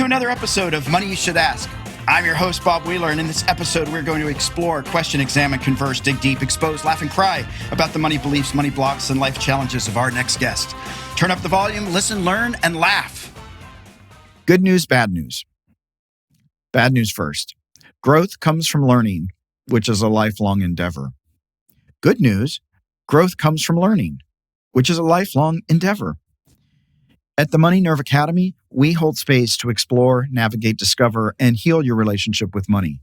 to another episode of Money You Should Ask. I'm your host, Bob Wheeler, and in this episode, we're going to explore, question, examine, converse, dig deep, expose, laugh, and cry about the money beliefs, money blocks, and life challenges of our next guest. Turn up the volume, listen, learn, and laugh. Good news, bad news. Bad news first. Growth comes from learning, which is a lifelong endeavor. Good news, growth comes from learning, which is a lifelong endeavor. At the Money Nerve Academy, we hold space to explore, navigate, discover, and heal your relationship with money.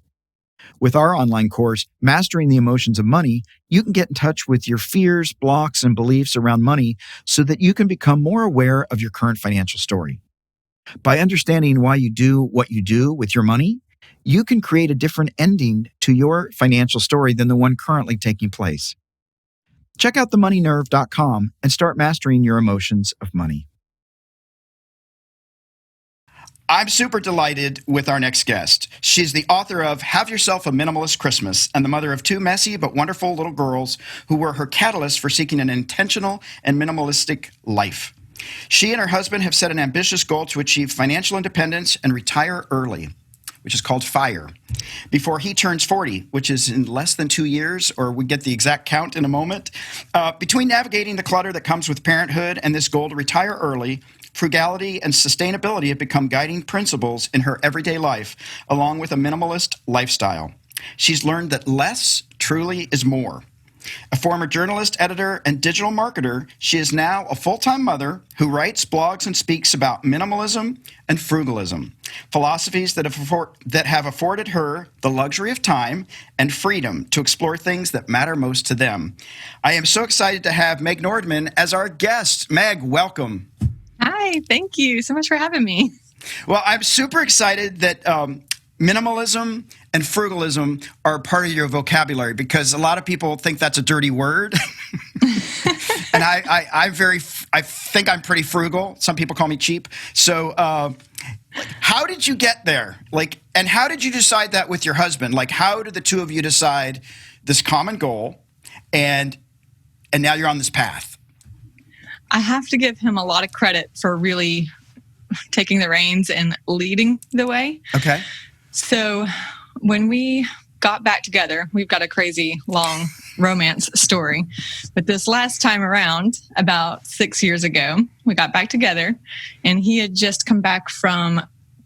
With our online course, Mastering the Emotions of Money, you can get in touch with your fears, blocks, and beliefs around money so that you can become more aware of your current financial story. By understanding why you do what you do with your money, you can create a different ending to your financial story than the one currently taking place. Check out themoneynerve.com and start mastering your emotions of money. I'm super delighted with our next guest. She's the author of Have Yourself a Minimalist Christmas and the mother of two messy but wonderful little girls who were her catalyst for seeking an intentional and minimalistic life. She and her husband have set an ambitious goal to achieve financial independence and retire early, which is called FIRE, before he turns 40, which is in less than 2 years, or we get the exact count in a moment. Between navigating the clutter that comes with parenthood and this goal to retire early, frugality and sustainability have become guiding principles in her everyday life, along with a minimalist lifestyle. She's learned that less truly is more. A former journalist, editor, and digital marketer, she is now a full-time mother who writes, blogs, and speaks about minimalism and frugalism, philosophies that have afforded her the luxury of time and freedom to explore things that matter most to them. I am so excited to have Meg Nordmann as our guest. Meg, welcome. Hi, thank you so much for having me. Well, I'm super excited that minimalism and frugalism are part of your vocabulary because a lot of people think that's a dirty word. And I think I'm pretty frugal. Some people call me cheap. So how did you get there? And how did you decide that with your husband? How did the two of you decide this common goal and now you're on this path? I have to give him a lot of credit for really taking the reins and leading the way. Okay. So when we got back together, we've got a crazy long romance story. But this last time around, about 6 years ago, we got back together and he had just come back from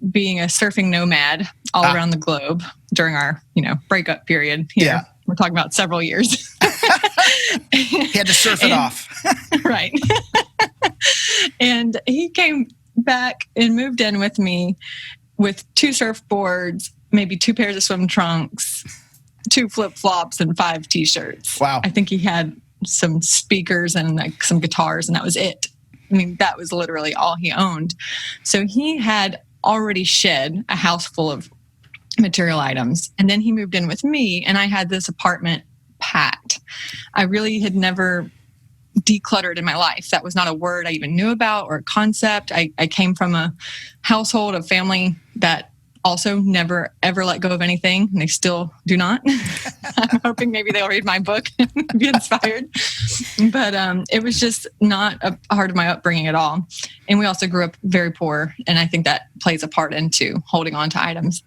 being a surfing nomad all around the globe during our, breakup period here. Yeah. We're talking about several years. He had to surf it off. Right. And he came back and moved in with me with 2 surfboards, maybe 2 pairs of swim trunks, 2 flip-flops, and 5 T-shirts. Wow. I think he had some speakers and some guitars, and that was it. I mean, that was literally all he owned. So he had already shed a house full of material items. And then he moved in with me, and I had this apartment packed. I really had never decluttered in my life. That was not a word I even knew about or a concept. I came from a household, a family that also never, ever let go of anything, and they still do not. I'm hoping maybe they'll read my book and be inspired. But it was just not a part of my upbringing at all. And we also grew up very poor, and I think that plays a part into holding on to items.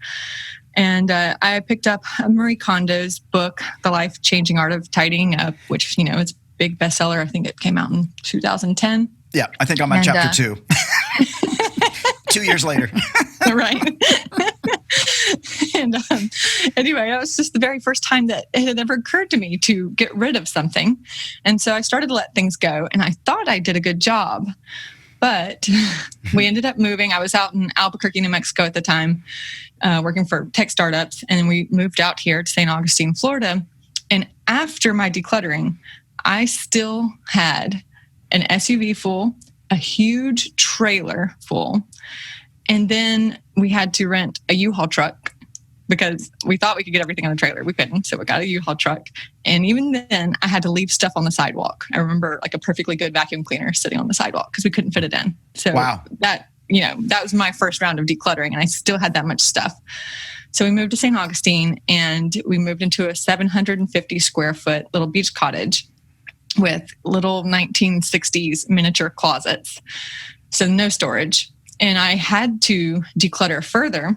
And I picked up Marie Kondo's book, The Life-Changing Art of Tidying Up, which, is a big bestseller. I think it came out in 2010. Yeah, I think I'm on chapter 2. 2 years later. Right. And anyway, that was just the very first time that it had ever occurred to me to get rid of something. And so I started to let things go, and I thought I did a good job. But we ended up moving. I was out in Albuquerque, New Mexico at the time, working for tech startups. And we moved out here to St. Augustine, Florida. And after my decluttering, I still had an SUV full, a huge trailer full. And then we had to rent a U-Haul truck because we thought we could get everything on a trailer. We couldn't. So we got a U-Haul truck. And even then, I had to leave stuff on the sidewalk. I remember a perfectly good vacuum cleaner sitting on the sidewalk because we couldn't fit it in. So wow. That was my first round of decluttering, and I still had that much stuff. So we moved to St. Augustine, and we moved into a 750 square foot little beach cottage with little 1960s miniature closets. So no storage. And I had to declutter further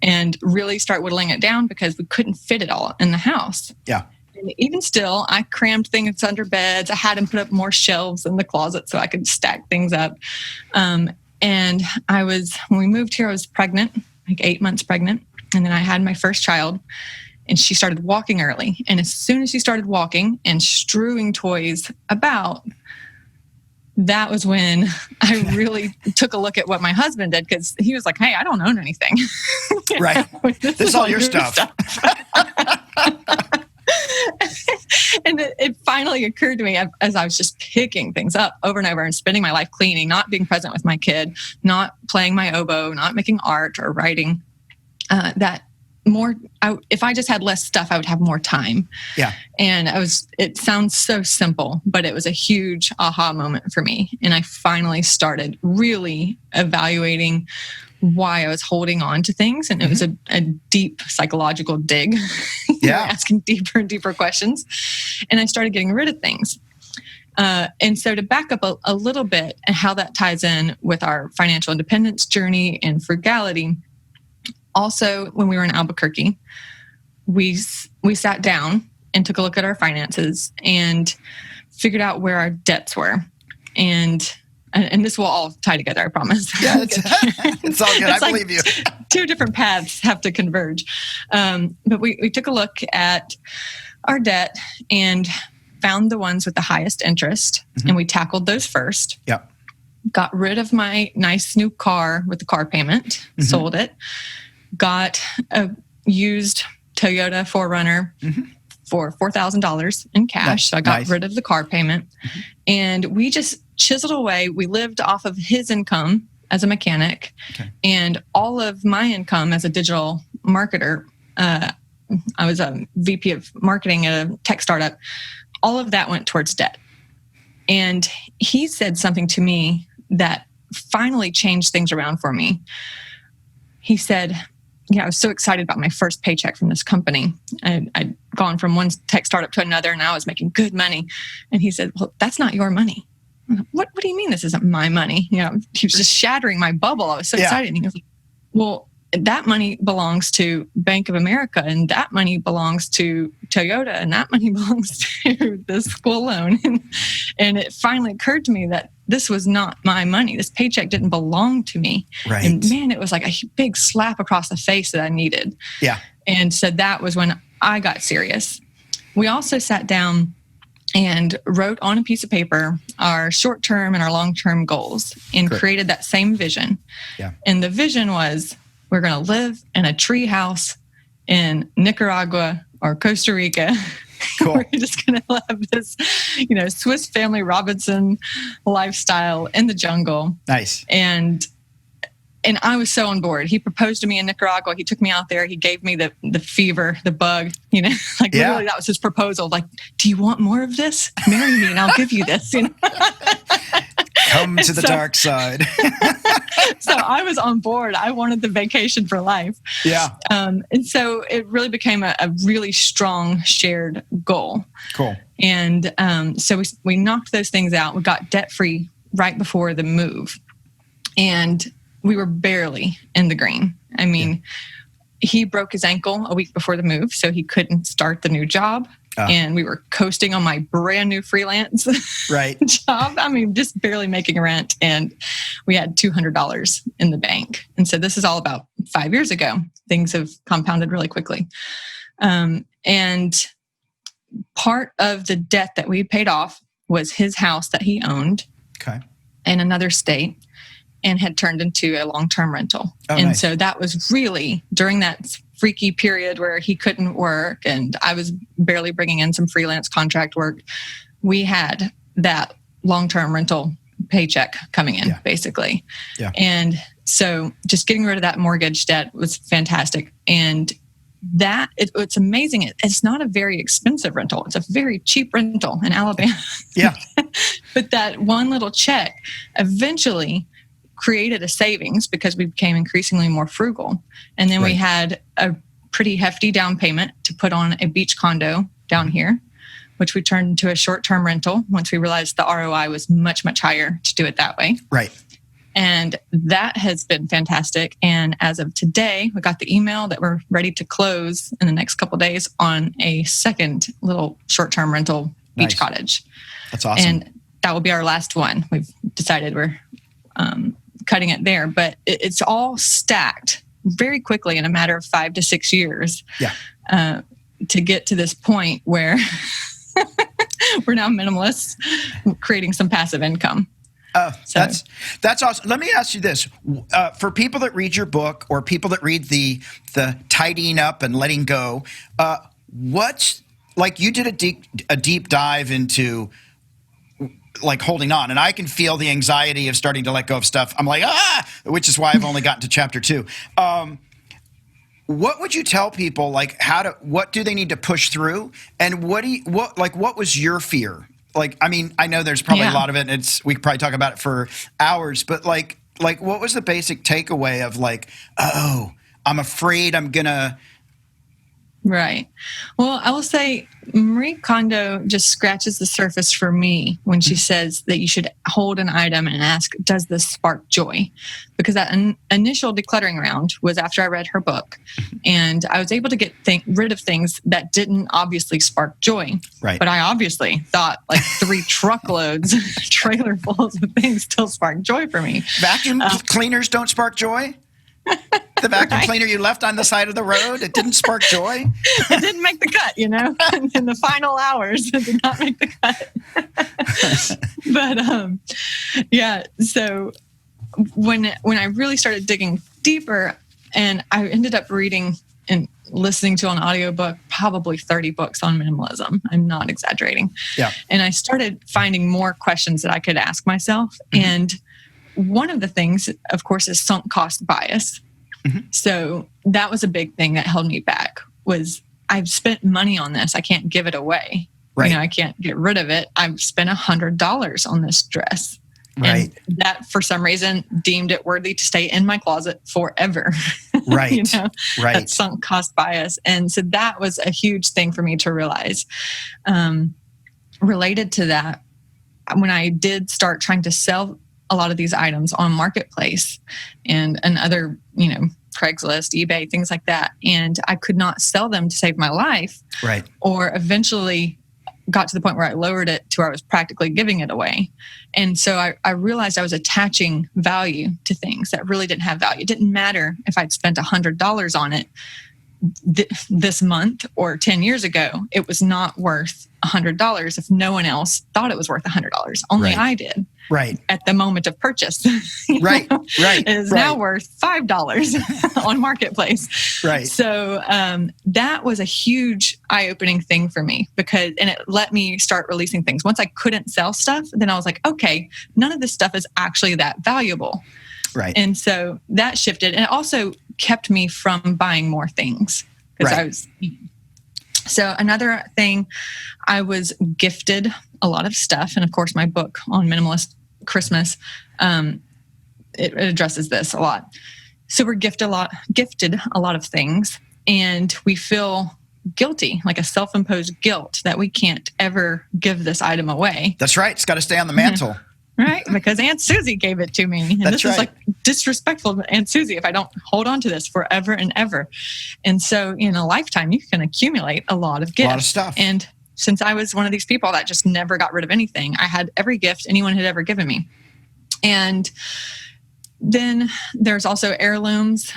and really start whittling it down because we couldn't fit it all in the house. Yeah. And even still, I crammed things under beds. I had him put up more shelves in the closet so I could stack things up. And when we moved here, I was pregnant, like 8 months pregnant. And then I had my first child, and she started walking early. And as soon as she started walking and strewing toys about, that was when I really took a look at what my husband did, because he was like, hey, I don't own anything. Right. This is all your stuff. And it finally occurred to me as I was just picking things up over and over and spending my life cleaning, not being present with my kid, not playing my oboe, not making art or writing, if I just had less stuff, I would have more time. Yeah. And it sounds so simple, but it was a huge aha moment for me. And I finally started really evaluating why I was holding on to things. And it was a deep psychological dig. Yeah. Asking deeper and deeper questions. And I started getting rid of things. And so to back up a little bit and how that ties in with our financial independence journey and frugality. Also, when we were in Albuquerque, we sat down and took a look at our finances and figured out where our debts were. And this will all tie together, I promise. Yeah, it's all good. I believe you. Two different paths have to converge. But we took a look at our debt and found the ones with the highest interest, and we tackled those first. Yep. Got rid of my nice new car with the car payment, sold it. Got a used Toyota 4Runner for $4,000 in cash. So I got rid of the car payment. And we just chiseled away. We lived off of his income as a mechanic and all of my income as a digital marketer. I was a VP of marketing at a tech startup. All of that went towards debt. And he said something to me that finally changed things around for me. He said, I was so excited about my first paycheck from this company. I'd gone from one tech startup to another, and I was making good money. And he said, well, that's not your money. What do you mean this isn't my money? He was just shattering my bubble. I was so excited. And he was like, well, that money belongs to Bank of America, and that money belongs to Toyota, and that money belongs to the school loan. And it finally occurred to me that this was not my money. This paycheck didn't belong to me. Right. And man, it was like a big slap across the face that I needed. Yeah. And so that was when I got serious. We also sat down and wrote on a piece of paper our short-term and our long-term goals and created that same vision. Yeah. And the vision was, we're going to live in a tree house in Nicaragua or Costa Rica. Cool. We're just going to have this, Swiss Family Robinson lifestyle in the jungle. Nice. And I was so on board. He proposed to me in Nicaragua. He took me out there. He gave me the fever, the bug, literally that was his proposal. Like, do you want more of this? Marry me and I'll give you this. Come to the dark side. So I was on board. I wanted the vacation for life. Yeah. And so it really became a really strong shared goal. Cool. And so we knocked those things out. We got debt free right before the move. And we were barely in the green. I mean, he broke his ankle a week before the move, so he couldn't start the new job. And we were coasting on my brand new freelance job. I mean, just barely making rent. And we had $200 in the bank. And so this is all about 5 years ago. Things have compounded really quickly. And part of the debt that we paid off was his house that he owned in another state and had turned into a long-term rental. So that was really during that freaky period where he couldn't work and I was barely bringing in some freelance contract work. We had that long-term rental paycheck coming in, basically. Yeah. And so just getting rid of that mortgage debt was fantastic. And that it's amazing. It's not a very expensive rental. It's a very cheap rental in Alabama. Yeah. But that one little check eventually created a savings because we became increasingly more frugal. And then we had a pretty hefty down payment to put on a beach condo down here, which we turned into a short-term rental once we realized the ROI was much, much higher to do it that way. Right. And that has been fantastic. And as of today, we got the email that we're ready to close in the next couple of days on a second little short-term rental beach cottage. That's awesome. And that will be our last one. We've decided we're cutting it there, but it's all stacked very quickly in a matter of 5 to 6 years. Yeah. To get to this point where we're now minimalists, creating some passive income. That's awesome. Let me ask you this: for people that read your book, or people that read the tidying up and letting go, what's like you did a deep dive into like holding on, and I can feel the anxiety of starting to let go of stuff. I'm like, which is why I've only gotten to chapter 2. What would you tell people? Like, what do they need to push through? And what was your fear? Like, I mean, I know there's probably a lot of it, and we could probably talk about it for hours, but like what was the basic takeaway of like, I'm afraid I'm gonna. Right. Well, I will say Marie Kondo just scratches the surface for me when she says that you should hold an item and ask, does this spark joy? Because that initial decluttering round was after I read her book, and I was able to get rid of things that didn't obviously spark joy. Right. But I obviously thought like 3 truckloads, trailer fulls of things still spark joy for me. Vacuum cleaners don't spark joy? The vacuum cleaner you left on the side of the road, it didn't spark joy? It didn't make the cut, in the final hours, it did not make the cut. But, so when I really started digging deeper, and I ended up reading and listening to an audiobook, probably 30 books on minimalism. I'm not exaggerating. Yeah. And I started finding more questions that I could ask myself. Mm-hmm. And one of the things, of course, is sunk cost bias. Mm-hmm. So that was a big thing that held me back, was I've spent money on this. I can't give it away. Right. I can't get rid of it. I've spent $100 on this dress. Right. And that, for some reason, deemed it worthy to stay in my closet forever. Right. Right. That sunk cost bias. And so that was a huge thing for me to realize. Related to that, when I did start trying to sell a lot of these items on Marketplace and other, Craigslist, eBay, things like that, and I could not sell them to save my life. Right. Or eventually got to the point where I lowered it to where I was practically giving it away. And so I realized I was attaching value to things that really didn't have value. It didn't matter if I'd spent $100 on it this month or 10 years ago. It was not worth $100 if no one else thought it was worth $100. Only I did. Right. At the moment of purchase. Right. Right. It is now worth $5 on Marketplace. Right. So that was a huge eye-opening thing for me, and it let me start releasing things. Once I couldn't sell stuff, then I was like, okay, none of this stuff is actually that valuable. Right. And so that shifted, and it also kept me from buying more things because So another thing, I was gifted a lot of stuff, and of course, my book on Minimalist Christmas, it addresses this a lot. So we're gifted a lot of things, and we feel guilty, like a self-imposed guilt that we can't ever give this item away. That's right. It's got to stay on the mantle. Right, because Aunt Susie gave it to me. And this is like disrespectful to Aunt Susie if I don't hold on to this forever and ever. And so in a lifetime, you can accumulate a lot of gifts. A lot of stuff. And since I was one of these people that just never got rid of anything, I had every gift anyone had ever given me. And then there's also heirlooms,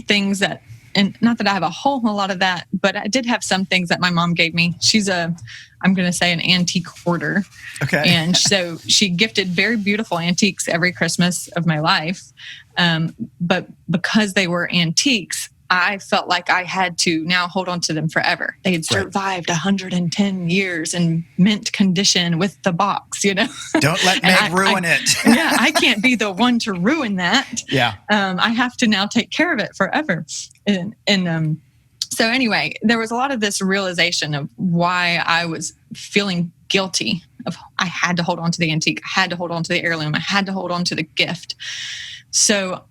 things that, and not that I have a whole lot of that, but I did have some things that my mom gave me. She's I'm going to say an antique hoarder. Okay. And so she gifted very beautiful antiques every Christmas of my life. But because they were antiques, I felt like I had to now hold on to them forever. They had survived 110 years in mint condition with the box, Don't let Meg ruin it. Yeah, I can't be the one to ruin that. Yeah. I have to now take care of it forever. And so anyway, there was a lot of this realization of why I was feeling guilty of I had to hold on to the antique, I had to hold on to the heirloom, I had to hold on to the gift. So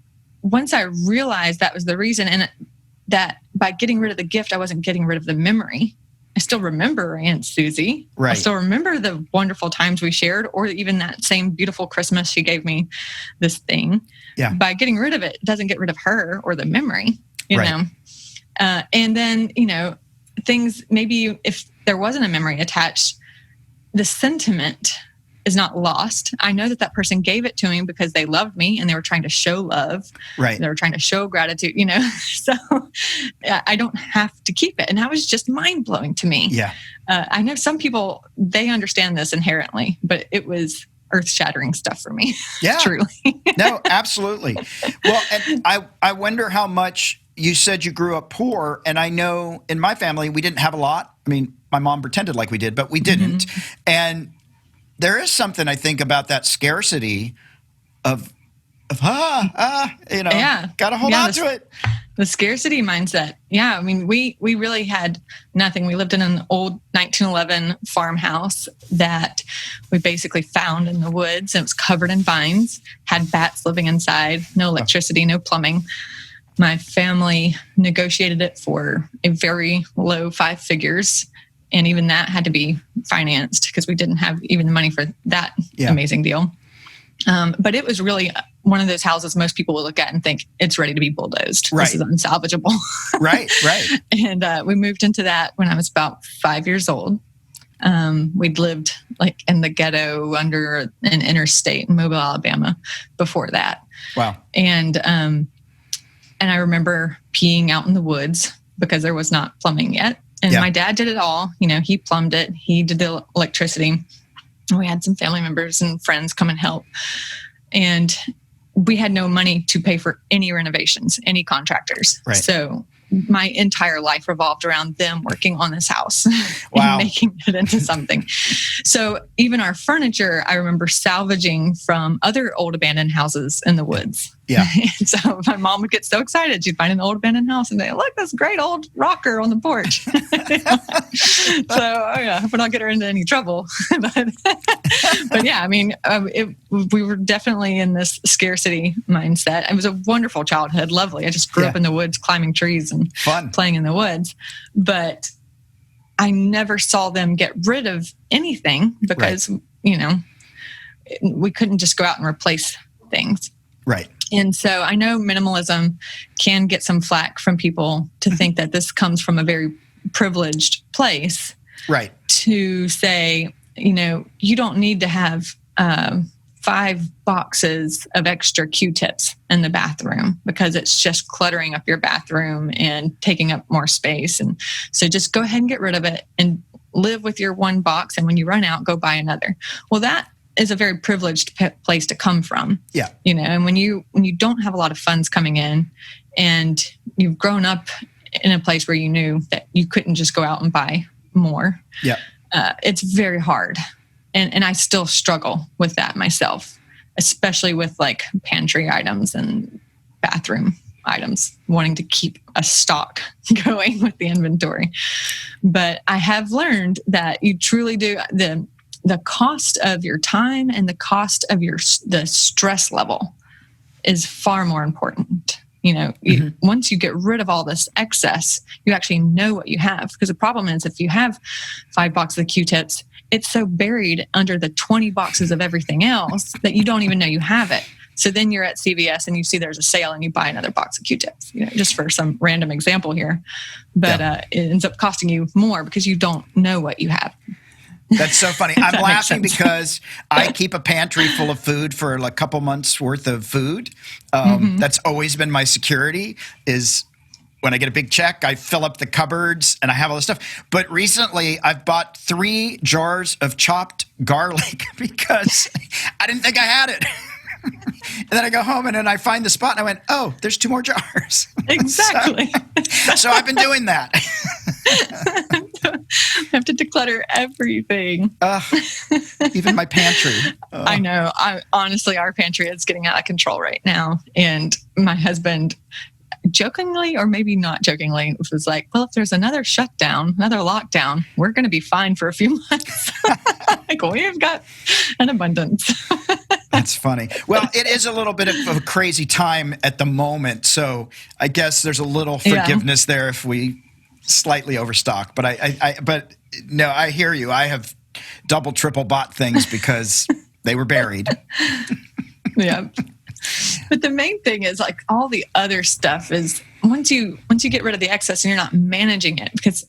once I realized that was the reason, and that by getting rid of the gift, I wasn't getting rid of the memory. I still remember Aunt Susie. Right. I still remember the wonderful times we shared, or even that same beautiful Christmas she gave me this thing. Yeah. By getting rid of it, it doesn't get rid of her or the memory, you Right. know. And then, you know, things, maybe if there wasn't a memory attached, the sentiment is not lost. I know that person gave it to me because they loved me and they were trying to show love. Right. They were trying to show gratitude, you know. So I don't have to keep it. And that was just mind blowing to me. Yeah. I know some people, they understand this inherently, but it was earth shattering stuff for me. Yeah. Truly. No, absolutely. Well, and I wonder how much you said you grew up poor. And I know in my family, we didn't have a lot. I mean, my mom pretended like we did, but we didn't. And there is something I think about that scarcity of you know, got to hold on to it. The scarcity mindset. Yeah. I mean, we really had nothing. We lived in an old 1911 farmhouse that we basically found in the woods. It was covered in vines, had bats living inside, no electricity, no plumbing. My family negotiated it for a very low 5 figures. And even that had to be financed because we didn't have even the money for that amazing deal. But it was really one of those houses most people will look at and think it's ready to be bulldozed. Right. This is unsalvageable. Right. And we moved into that when I was about 5 years old. We'd lived like in the ghetto under an interstate in Mobile, Alabama before that. Wow. And I remember peeing out in the woods because there was not plumbing yet. And my dad did it all. You know, he plumbed it. He did the electricity. We had some family members and friends come and help. And we had no money to pay for any renovations, any contractors. Right. So my entire life revolved around them working on this house Wow. and making it into something. So even our furniture, I remember salvaging from other old abandoned houses in the woods. Yeah. And so my mom would get so excited. She'd find an old abandoned house and say, look, this great old rocker on the porch. So, I hope I don't get her into any trouble. but yeah, I mean, we were definitely in this scarcity mindset. It was a wonderful childhood, lovely. I just grew up in the woods, climbing trees and fun, playing in the woods. But I never saw them get rid of anything because, you know, we couldn't just go out and replace things. Right. And so I know minimalism can get some flack from people to think that this comes from a very privileged place. Right. To say, you know, you don't need to have 5 boxes of extra Q-tips in the bathroom because it's just cluttering up your bathroom and taking up more space. And so just go ahead and get rid of it and live with your 1 box. And when you run out, go buy another. Well, that is a very privileged place to come from. Yeah. You know, and when you don't have a lot of funds coming in and you've grown up in a place where you knew that you couldn't just go out and buy more. Yeah. It's very hard. And I still struggle with that myself, especially with like pantry items and bathroom items, wanting to keep a stock going with the inventory. But I have learned that you truly do the cost of your time and the cost of the stress level is far more important. You know, once you get rid of all this excess, you actually know what you have. Because the problem is if you have 5 boxes of Q-tips, it's so buried under the 20 boxes of everything else that you don't even know you have it. So then you're at CVS and you see there's a sale and you buy another box of Q-tips, you know, just for some random example here. But it ends up costing you more because you don't know what you have. That's so funny. I'm laughing because I keep a pantry full of food for a couple months worth of food. That's always been my security is when I get a big check, I fill up the cupboards and I have all this stuff. But recently I've bought 3 jars of chopped garlic because I didn't think I had it. And then I go home and then I find the spot and I went, oh, there's 2 more jars. Exactly. So I've been doing that. I have to declutter everything. Even my pantry. I know. Honestly, our pantry is getting out of control right now. And my husband, jokingly or maybe not jokingly, was like, well, if there's another shutdown, another lockdown, we're going to be fine for a few months. Like, we've got an abundance. That's funny. Well, it is a little bit of a crazy time at the moment. So I guess there's a little forgiveness there if we slightly overstocked, but but no, I hear you. I have double, triple bought things because they were buried. Yeah. But the main thing is like all the other stuff is once you get rid of the excess and you're not managing it, because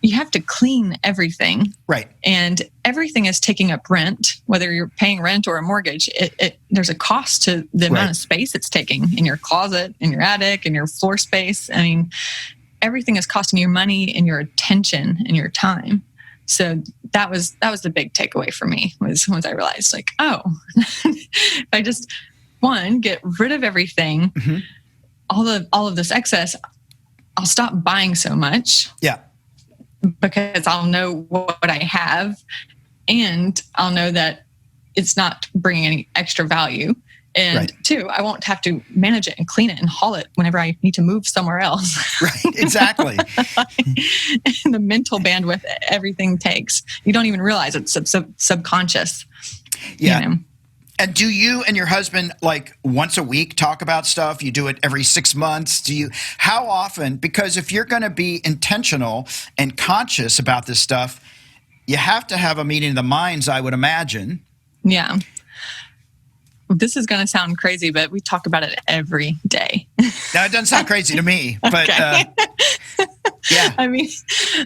you have to clean everything. Right. And everything is taking up rent, whether you're paying rent or a mortgage. There's a cost to the amount of space it's taking in your closet, in your attic, in your floor space. I mean, everything is costing you money and your attention and your time. So that was the big takeaway for me, was once I realized like, oh, if I just get rid of everything, all of this excess, I'll stop buying so much. Yeah. Because I'll know what I have, and I'll know that it's not bringing any extra value. And two, I won't have to manage it and clean it and haul it whenever I need to move somewhere else. Right, exactly. And the mental bandwidth everything takes. You don't even realize it's subconscious. Yeah. You know? And do you and your husband, like, once a week talk about stuff? You do it every 6 months? How often? Because if you're going to be intentional and conscious about this stuff, you have to have a meeting of the minds, I would imagine. Yeah. This is going to sound crazy, but we talk about it every day. Now, it doesn't sound crazy to me, but yeah. I mean,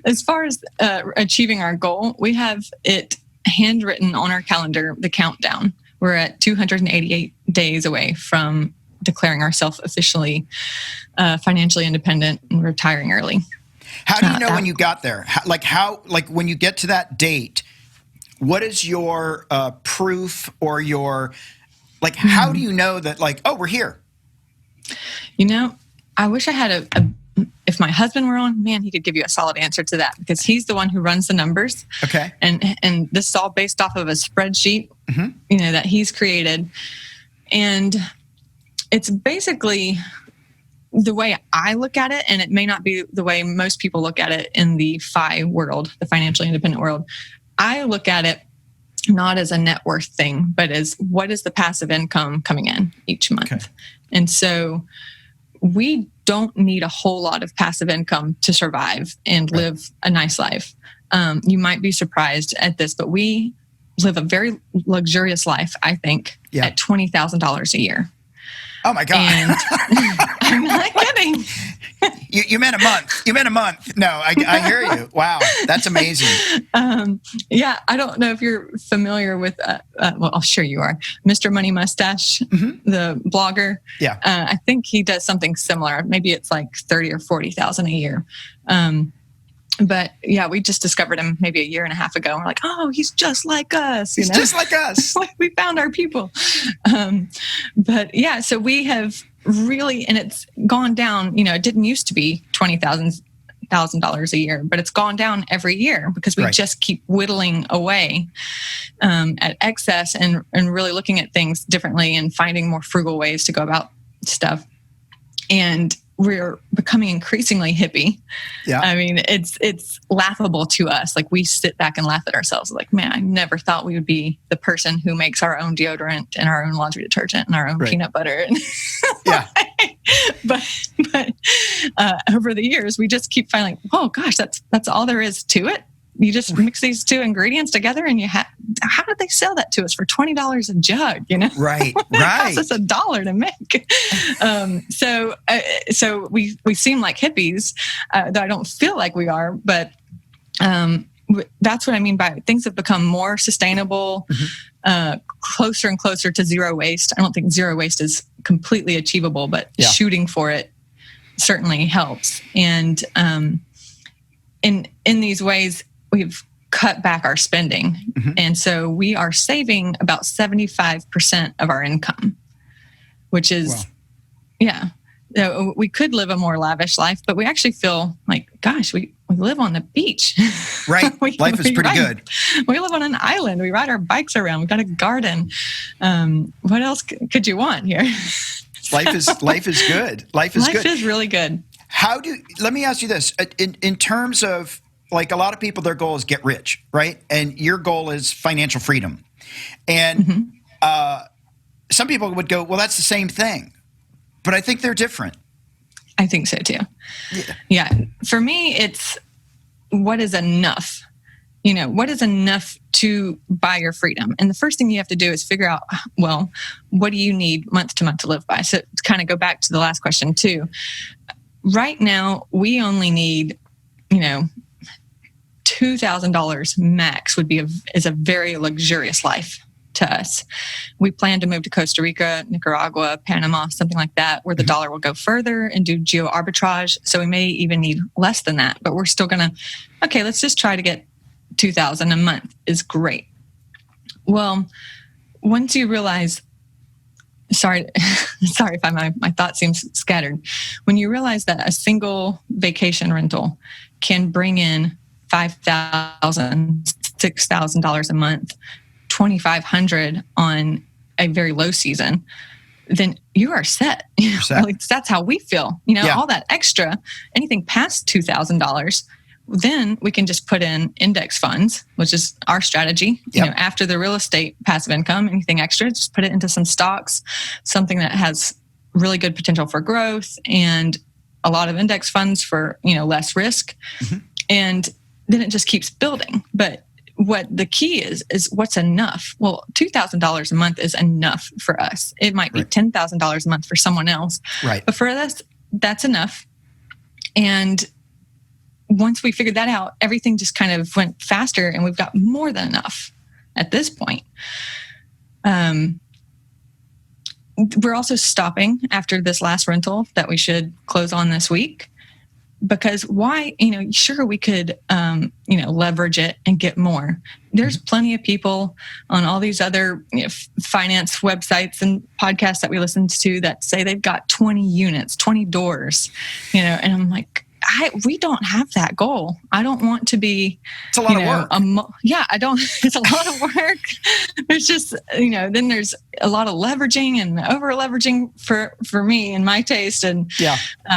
as far as achieving our goal, we have it handwritten on our calendar, the countdown. We're at 288 days away from declaring ourselves officially financially independent and retiring early. How do you know when you got there? Like when you get to that date, what is your proof or your, like, how do you know that, like, oh, we're here? You know, I wish I had if my husband were on, man, he could give you a solid answer to that, because he's the one who runs the numbers. Okay. And this is all based off of a spreadsheet, that he's created. And it's basically the way I look at it, and it may not be the way most people look at it in the FI world, the financially independent world. I look at it not as a net worth thing, but as what is the passive income coming in each month. Okay. And so we don't need a whole lot of passive income to survive and live a nice life. You might be surprised at this, but we live a very luxurious life, I think, at $20,000 a year. Oh my God. And I'm not kidding. You meant a month. You meant a month. No, I hear you. Wow. That's amazing. Yeah. I don't know if you're familiar with, well, I'm sure you are, Mr. Money Mustache, the blogger. Yeah. I think he does something similar. Maybe it's like 30 or 40,000 a year. But yeah, we just discovered him maybe a year and a half ago. We're like, oh, he's just like us. He's just like us. We found our people. But yeah, so we have really, and it's gone down. It didn't used to be $20,000 a year, but it's gone down every year because we just keep whittling away at excess and really looking at things differently and finding more frugal ways to go about stuff. And we're becoming increasingly hippie. Yeah. I mean, it's laughable to us. Like, we sit back and laugh at ourselves. Like, man, I never thought we would be the person who makes our own deodorant and our own laundry detergent and our own peanut butter. Yeah. But over the years, we just keep finding, oh gosh, that's all there is to it. You just mix these two ingredients together, and how did they sell that to us for $20 a jug? Right. It costs us $1 to make. So we seem like hippies, though I don't feel like we are. But that's what I mean by things have become more sustainable, closer and closer to zero waste. I don't think zero waste is completely achievable, but shooting for it certainly helps. And in these ways, we've cut back our spending. And so we are saving about 75% of our income, which is, we could live a more lavish life, but we actually feel like, gosh, we live on the beach. Right. Life is pretty good. We live on an island. We ride our bikes around. We've got a garden. What else could you want here? Life is good. Life is really good. Let me ask you this. In terms of, like, a lot of people, their goal is get rich, right? And your goal is financial freedom. And some people would go, well, that's the same thing. But I think they're different. I think so too. Yeah. Yeah. For me, it's what is enough? What is enough to buy your freedom? And the first thing you have to do is figure out, well, what do you need month to month to live by? So to kind of go back to the last question too. Right now, we only need, $2,000 max is a very luxurious life to us. We plan to move to Costa Rica, Nicaragua, Panama, something like that, where the dollar will go further and do geo arbitrage. So we may even need less than that, but we're still going to, okay, let's just try to get $2,000 a month is great. Well, once you realize, sorry if my thought seems scattered. When you realize that a single vacation rental can bring in $5,000, $6,000 a month, $2,500 on a very low season, then you are set. At least that's how we feel. All that extra, anything past $2,000, then we can just put in index funds, which is our strategy. Yep. After the real estate passive income, anything extra, just put it into some stocks, something that has really good potential for growth, and a lot of index funds for less risk. Mm-hmm. And then it just keeps building. But what the key is what's enough? Well, $2,000 a month is enough for us. It might be $10,000 a month for someone else. Right. But for us, that's enough. And once we figured that out, everything just kind of went faster, and we've got more than enough at this point. We're also stopping after this last rental that we should close on this week. Because why, sure, we could, leverage it and get more. There's plenty of people on all these other finance websites and podcasts that we listen to that say they've got 20 units, 20 doors, and I'm like, we don't have that goal. I don't want to be. It's a lot of work. I don't. It's a lot of work. There's just, then there's a lot of leveraging and over leveraging for me and my taste, and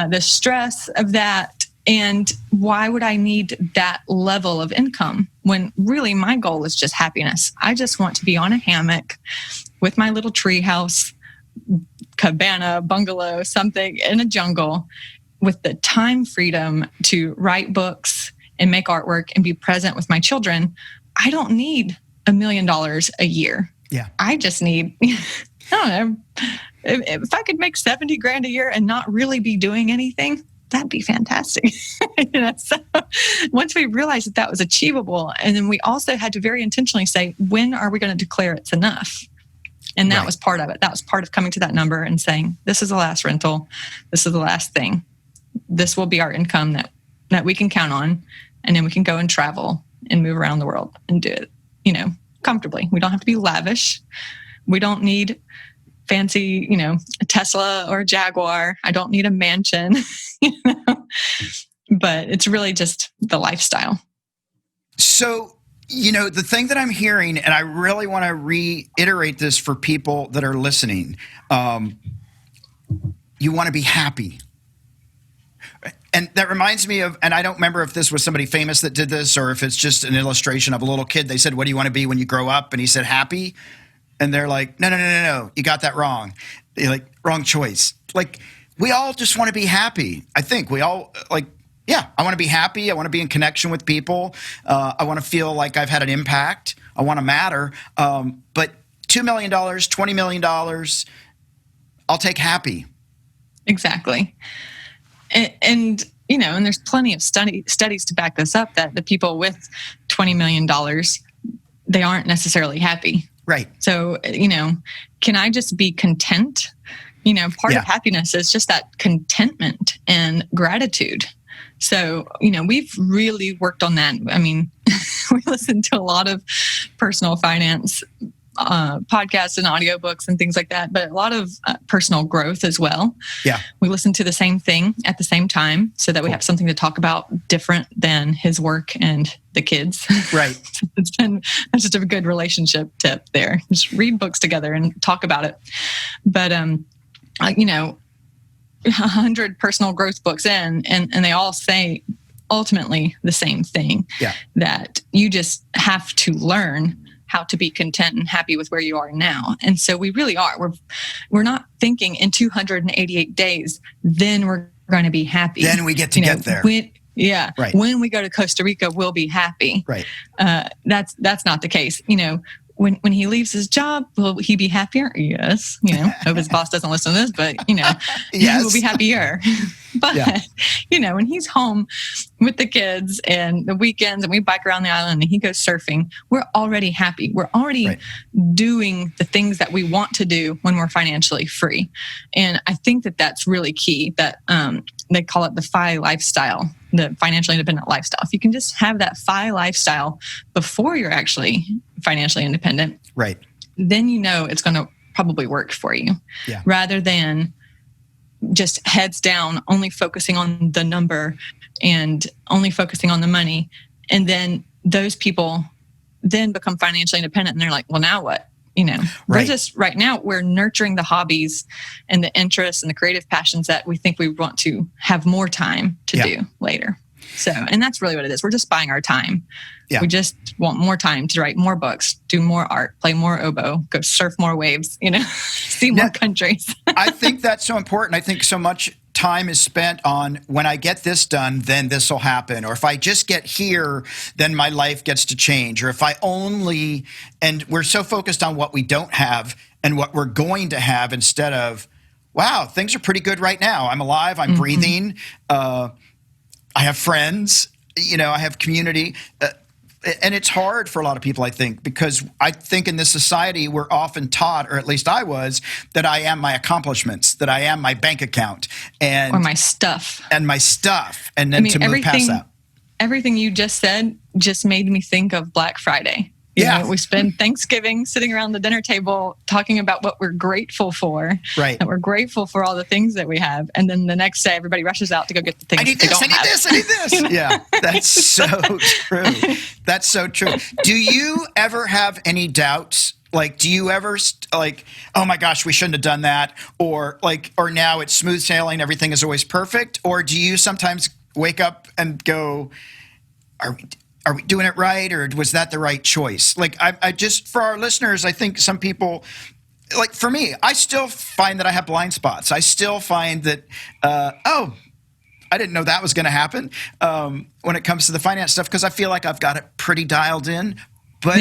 the stress of that. And why would I need that level of income when really my goal is just happiness? I just want to be on a hammock with my little tree house, cabana, bungalow, something in a jungle, with the time freedom to write books and make artwork and be present with my children. I don't need $1 million a year. Yeah. I just need, I don't know, if I could make 70 grand a year and not really be doing anything, that'd be fantastic. So once we realized that was achievable, and then we also had to very intentionally say, when are we going to declare it's enough? And that was part of it. That was part of coming to that number and saying, this is the last rental. This is the last thing. This will be our income that we can count on. And then we can go and travel and move around the world and do it, comfortably. We don't have to be lavish. We don't need fancy, a Tesla or a Jaguar. I don't need a mansion, but it's really just the lifestyle. So, the thing that I'm hearing, and I really want to reiterate this for people that are listening, you want to be happy. And that reminds me of, and I don't remember if this was somebody famous that did this or if it's just an illustration of a little kid. They said, what do you want to be when you grow up? And he said, happy. And they're like, no, you got that wrong. You're like, wrong choice. Like, we all just want to be happy. I think we all I want to be happy. I want to be in connection with people. I want to feel like I've had an impact. I want to matter. But $2 million, $20 million, I'll take happy. Exactly. And there's plenty of studies to back this up, that the people with $20 million, they aren't necessarily happy. Right. So, can I just be content? Part of happiness is just that contentment and gratitude. So, we've really worked on that. I mean, we listen to a lot of personal finance podcasts and audiobooks and things like that, but a lot of personal growth as well. Yeah. We listen to the same thing at the same time so that we have something to talk about different than his work and the kids. Right. That's just a good relationship tip there. Just read books together and talk about it. But, 100 personal growth books in, and they all say ultimately the same thing. Yeah. That you just have to learn how to be content and happy with where you are now. And so we really are. We're not thinking in 288 days, then we're going to be happy. Then we get to get there. Right. When we go to Costa Rica, we'll be happy. Right. That's not the case. When he leaves his job, will he be happier? Yes. Hope his boss doesn't listen to this, but Yes. he will be happier. But when he's home with the kids and the weekends and we bike around the island and he goes surfing, we're already happy. We're already doing the things that we want to do when we're financially free. And I think that that's really key, that they call it the FI lifestyle, the financially independent lifestyle. If you can just have that FI lifestyle before you're actually financially independent, right, then it's going to probably work for you, rather than just heads down, only focusing on the number and only focusing on the money. And then those people then become financially independent and they're like, well, now what? We're just right now we're nurturing the hobbies and the interests and the creative passions that we think we want to have more time to do later. So, and that's really what it is. We're just buying our time. Yeah. We just want more time to write more books, do more art, play more oboe, go surf more waves, see more countries. I think that's so important. I think so much time is spent on, when I get this done, then this will happen. Or if I just get here, then my life gets to change. Or if I only, and we're so focused on what we don't have and what we're going to have instead of, wow, things are pretty good right now. I'm alive. I'm breathing. I have friends, I have community. And it's hard for a lot of people, I think, because I think in this society, we're often taught, or at least I was, that I am my accomplishments, that I am my bank account. Or my stuff. And my stuff. And then to move past that. Everything you just said just made me think of Black Friday. We spend Thanksgiving sitting around the dinner table talking about what we're grateful for. Right. That we're grateful for all the things that we have. And then the next day, everybody rushes out to go get the things they don't have. I need this. Yeah, that's so true. That's so true. Do you ever have any doubts? Like, do you ever oh my gosh, we shouldn't have done that? Or now it's smooth sailing, everything is always perfect? Or do you sometimes wake up and go, are we doing it right, or was that the right choice? I just, for our listeners, I think some people, for me, I still find that I have blind spots. I still find that, I didn't know that was going to happen when it comes to the finance stuff, because I feel like I've got it pretty dialed in, but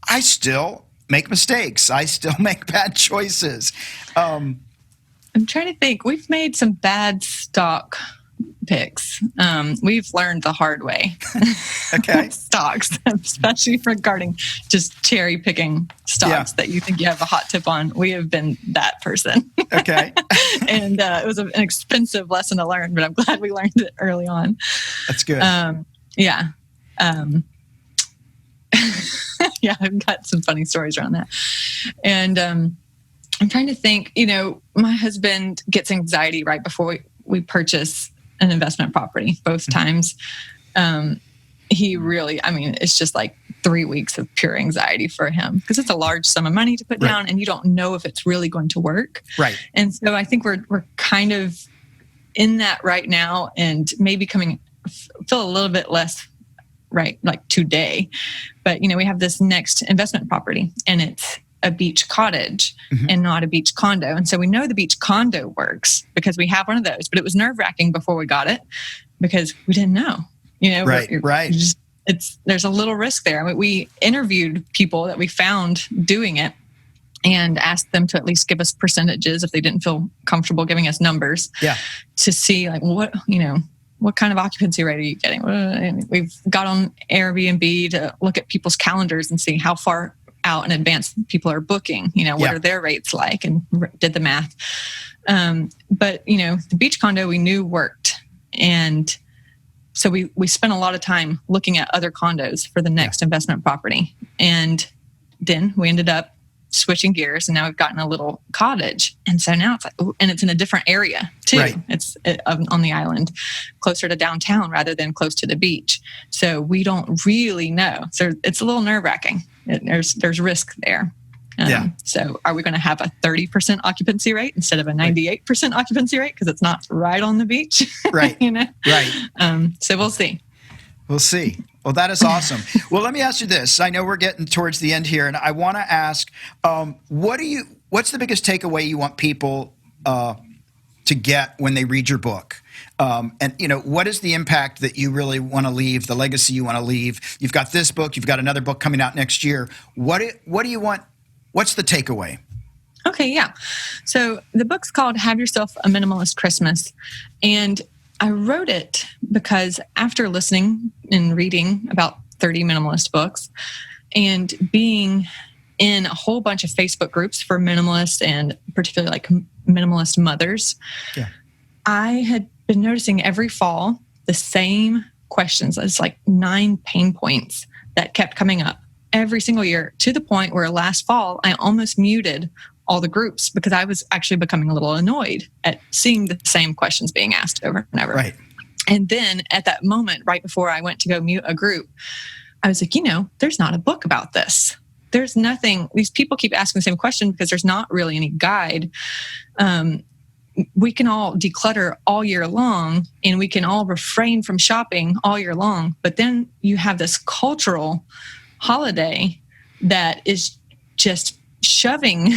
I still make mistakes. I still make bad choices. I'm trying to think. We've made some bad stock picks. We've learned the hard way. Okay. Stocks, especially regarding just cherry picking stocks that you think you have a hot tip on. We have been that person. Okay. And it was an expensive lesson to learn, but I'm glad we learned it early on. That's good. I've got some funny stories around that. And I'm trying to think, my husband gets anxiety right before we purchase an investment property, both times. He really, it's just like 3 weeks of pure anxiety for him, because it's a large sum of money to put down and you don't know if it's really going to work. Right. And so I think we're kind of in that right now, and maybe feel a little bit less right, like today. But, we have this next investment property and it's a beach cottage and not a beach condo. And so we know the beach condo works because we have one of those, but it was nerve-wracking before we got it because we didn't know, Right. There's a little risk there. We interviewed people that we found doing it and asked them to at least give us percentages if they didn't feel comfortable giving us numbers to see what kind of occupancy rate are you getting? We've got on Airbnb to look at people's calendars and see how far out in advance people are booking, what are their rates like, and did the math. But the beach condo we knew worked. And so we spent a lot of time looking at other condos for the next investment property. And then we ended up switching gears, and now we've gotten a little cottage. And so now it's and it's in a different area too. Right. It's on the island, closer to downtown rather than close to the beach. So we don't really know. So it's a little nerve-wracking. There's risk there. So are we going to have a 30% occupancy rate instead of a 98% occupancy rate because it's not right on the beach? Right. Right. So we'll see. We'll see. Well, that is awesome. Well, let me ask you this. I know we're getting towards the end here, and I want to ask, what's the biggest takeaway you want people to to get when they read your book? And, what is the impact that you really want to leave, the legacy you want to leave? You've got this book. You've got another book coming out next year. What do you want? What's the takeaway? Okay, yeah. So the book's called Have Yourself a Minimalist Christmas. And I wrote it because after listening and reading about 30 minimalist books and being in a whole bunch of Facebook groups for minimalists and particularly like minimalist mothers, I had been noticing every fall the same questions. It's like 9 pain points that kept coming up every single year, to the point where last fall I almost muted all the groups because I was actually becoming a little annoyed at seeing the same questions being asked over and over. Right. And then at that moment, right before I went to go mute a group, I was like, there's not a book about this. There's nothing. These people keep asking the same question because there's not really any guide. We can all declutter all year long and we can all refrain from shopping all year long. But then you have this cultural holiday that is just shoving,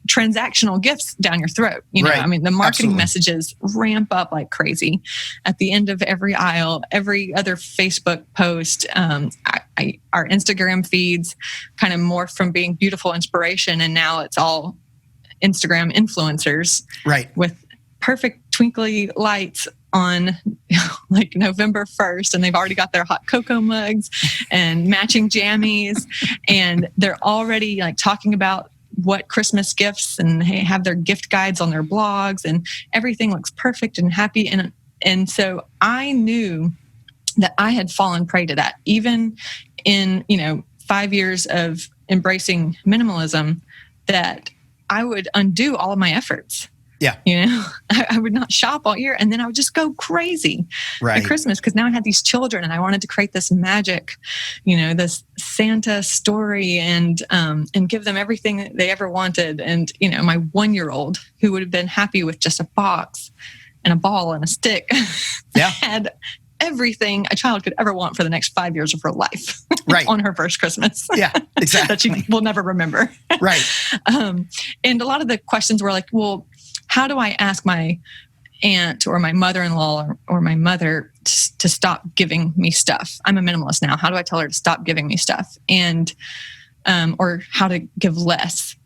transactional gifts down your throat. Right. I mean, the marketing Absolutely. messages ramp up like crazy at the end of every aisle, every other Facebook post. Our Instagram feeds kind of morph from being beautiful inspiration, and now it's all Instagram influencers, Right. with perfect twinkly lights on like November 1st, and they've already got their hot cocoa mugs and matching jammies, and they're already like talking about what Christmas gifts, and they have their gift guides on their blogs, and everything looks perfect and happy. And so I knew that I had fallen prey to that, even in 5 years of embracing minimalism, that I would undo all of my efforts. Yeah. I would not shop all year, and then I would just go crazy at Christmas because now I had these children and I wanted to create this magic, this Santa story and give them everything that they ever wanted. And, my 1-year-old, who would have been happy with just a box and a ball and a stick, had everything a child could ever want for the next 5 years of her life on her first Christmas. Yeah, exactly. That she will never remember. Right. And a lot of the questions were like, well, how do I ask my aunt or my mother-in-law or my mother to stop giving me stuff? I'm a minimalist now. How do I tell her to stop giving me stuff? And, or how to give less?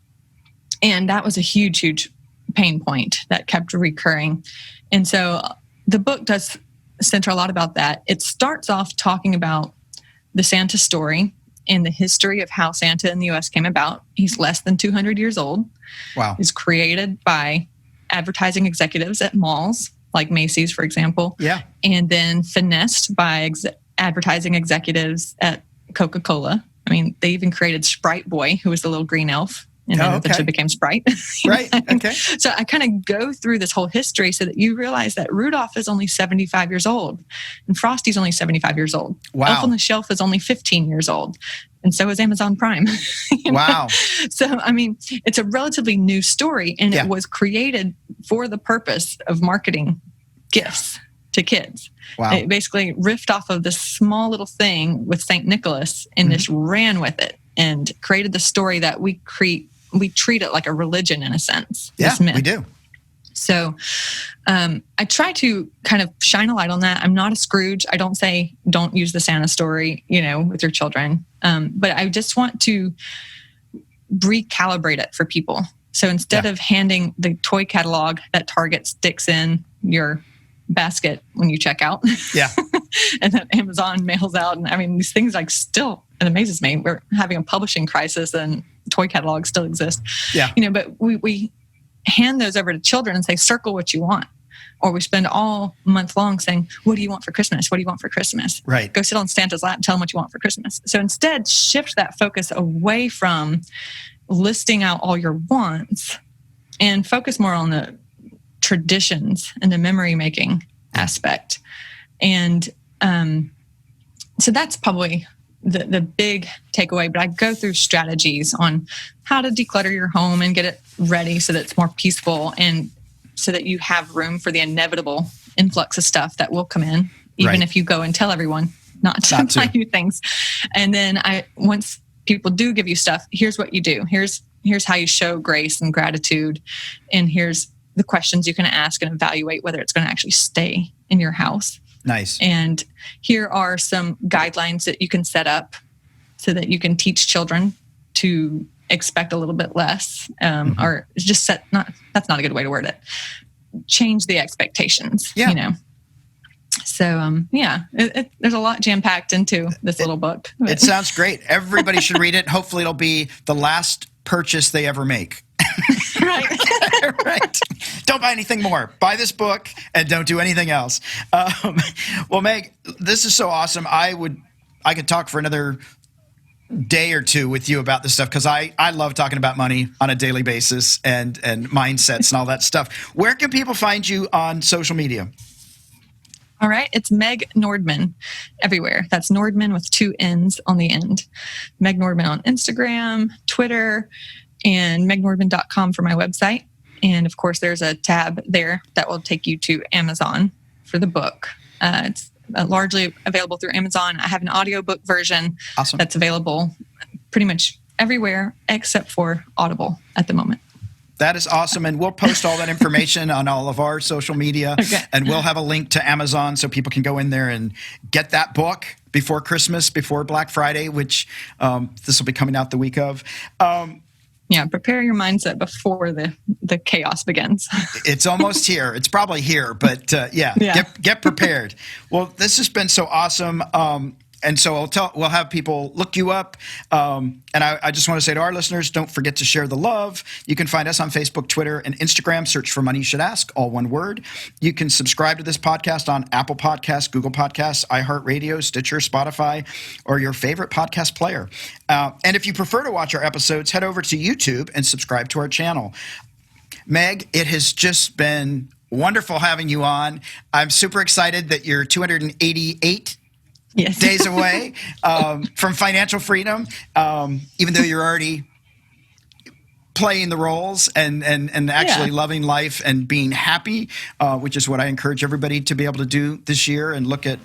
And that was a huge, huge pain point that kept recurring. And so the book does center a lot about that. It starts off talking about the Santa story and the history of how Santa in the U.S. came about. He's less than 200 years old. Wow. He's created by advertising executives at malls, like Macy's, for example. Yeah. And then finessed by advertising executives at Coca-Cola. I mean, they even created Sprite Boy, who was the little green elf, and then eventually became Sprite. Right. Okay. So I kind of go through this whole history so that you realize that Rudolph is only 75 years old and Frosty's only 75 years old. Wow. Elf on the Shelf is only 15 years old. And so is Amazon Prime. Wow. So, I mean, it's a relatively new story, and it was created for the purpose of marketing gifts to kids. Wow. It basically riffed off of this small little thing with St. Nicholas and just ran with it and created the story that we treat it like a religion in a sense. Yeah, this myth. we do. So I try to kind of shine a light on that. I'm not a Scrooge. I don't say don't use the Santa story, with your children. But I just want to recalibrate it for people. So instead of handing the toy catalog that Target sticks in your basket when you check out, and that Amazon mails out, and I mean, these things still, it amazes me. We're having a publishing crisis and toy catalogs still exist. Yeah. But we hand those over to children and say, circle what you want. Or we spend all month long saying, what do you want for Christmas? What do you want for Christmas? Right. Go sit on Santa's lap and tell them what you want for Christmas. So instead, shift that focus away from listing out all your wants and focus more on the traditions and the memory making aspect. And so that's probably the big takeaway. But I go through strategies on how to declutter your home and get it ready so that it's more peaceful and so that you have room for the inevitable influx of stuff that will come in, even if you go and tell everyone not to buy you things. And then once people do give you stuff, here's what you do. Here's how you show grace and gratitude. And here's the questions you can ask and evaluate whether it's going to actually stay in your house. Nice. And here are some guidelines that you can set up so that you can teach children to expect a little bit less, or just that's not a good way to word it. Change the expectations, Yeah. you know? So, there's a lot jam-packed into this little book. It sounds great. Everybody should read it. Hopefully it'll be the last purchase they ever make. Right. Right. Don't buy anything more. Buy this book and don't do anything else. Well, Meg, this is so awesome. I could talk for another day or two with you about this stuff because I love talking about money on a daily basis and mindsets and all that stuff. Where can people find you on social media? All right. It's Meg Nordmann everywhere. That's Nordmann with 2 N's on the end. Meg Nordmann on Instagram, Twitter, and megnordmann.com for my website. And of course, there's a tab there that will take you to Amazon for the book. It's largely available through Amazon. I have an audiobook version that's available pretty much everywhere except for Audible at the moment. That is awesome. And we'll post all that information on all of our social media. Okay. And we'll have a link to Amazon so people can go in there and get that book before Christmas, before Black Friday, which this will be coming out the week of. Prepare your mindset before the chaos begins. It's almost here. It's probably here, but get prepared. Well, this has been so awesome. And so we'll have people look you up. And I just want to say to our listeners, don't forget to share the love. You can find us on Facebook, Twitter, and Instagram. Search for Money You Should Ask, all one word. You can subscribe to this podcast on Apple Podcasts, Google Podcasts, iHeartRadio, Stitcher, Spotify, or your favorite podcast player. And if you prefer to watch our episodes, head over to YouTube and subscribe to our channel. Meg, it has just been wonderful having you on. I'm super excited that you're 288 days away from financial freedom, even though you're already playing the roles and actually loving life and being happy, which is what I encourage everybody to be able to do this year and look at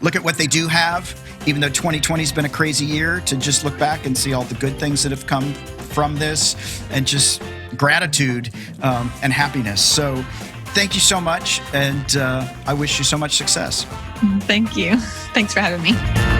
what they do have, even though 2020 has been a crazy year, to just look back and see all the good things that have come from this and just gratitude and happiness. So thank you so much, and I wish you so much success. Thank you. Thanks for having me.